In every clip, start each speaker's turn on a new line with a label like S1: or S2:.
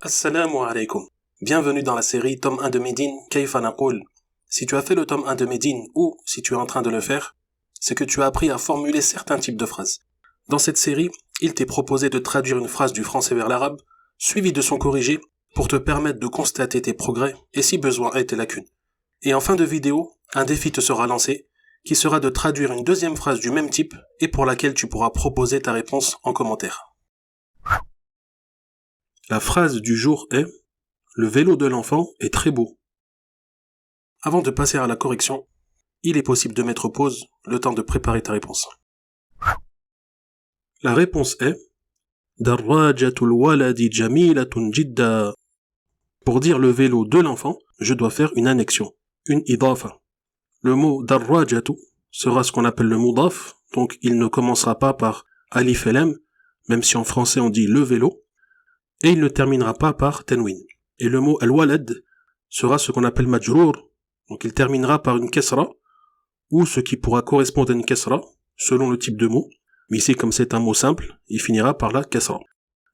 S1: Assalamu alaikum. Bienvenue dans la série tome 1 de Médine, Kayfa Naqoul. Si tu as fait le tome 1 de Médine ou si tu es en train de le faire, c'est que tu as appris à formuler certains types de phrases. Dans cette série, il t'est proposé de traduire une phrase du français vers l'arabe, suivie de son corrigé, pour te permettre de constater tes progrès et si besoin est tes lacunes. Et en fin de vidéo, un défi te sera lancé, qui sera de traduire une deuxième phrase du même type et pour laquelle tu pourras proposer ta réponse en commentaire. La phrase du jour est « Le vélo de l'enfant est très beau ». Avant de passer à la correction, il est possible de mettre pause le temps de préparer ta réponse. La réponse est « Darrajatul waladi jamilatun jidda ». Pour dire le vélo de l'enfant, je dois faire une annexion, une idafa. Le mot darrajatu sera ce qu'on appelle le mudaf, donc il ne commencera pas par alif et lam, même si en français on dit le vélo, et il ne terminera pas par tanwin. Et le mot al-walad sera ce qu'on appelle majrour, donc il terminera par une kasra, ou ce qui pourra correspondre à une kasra, selon le type de mot, mais ici comme c'est un mot simple, il finira par la kasra.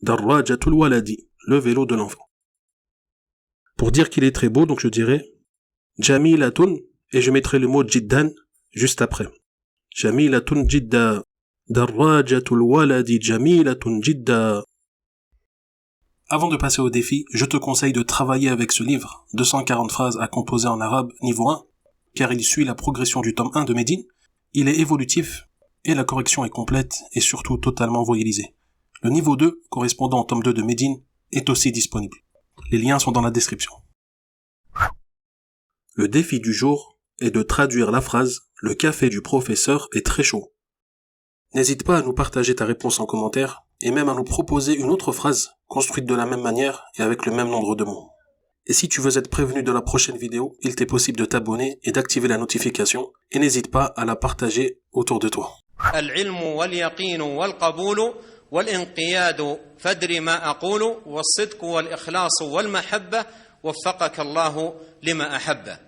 S1: Darrajatul waladi, le vélo de l'enfant. Pour dire qu'il est très beau, donc je dirais jamilatun, et je mettrai le mot jiddan juste après. Jamilatun jidda, darrajatul waladi jamilatun jidda. Avant de passer au défi, je te conseille de travailler avec ce livre, 240 phrases à composer en arabe niveau 1, car il suit la progression du tome 1 de Médine, il est évolutif, et la correction est complète et surtout totalement voyalisée. Le niveau 2, correspondant au tome 2 de Médine, est aussi disponible. Les liens sont dans la description. Le défi du jour est de traduire la phrase « Le café du professeur est très chaud ». N'hésite pas à nous partager ta réponse en commentaire, et même à nous proposer une autre phrase, construite de la même manière et avec le même nombre de mots. Et si tu veux être prévenu de la prochaine vidéo, il t'est possible de t'abonner et d'activer la notification, et n'hésite pas à la partager autour de toi.
S2: العلم واليقين والقبول والانقياد فادر ما أقول والصدق والإخلاص والمحبة وفقك الله لما أحبه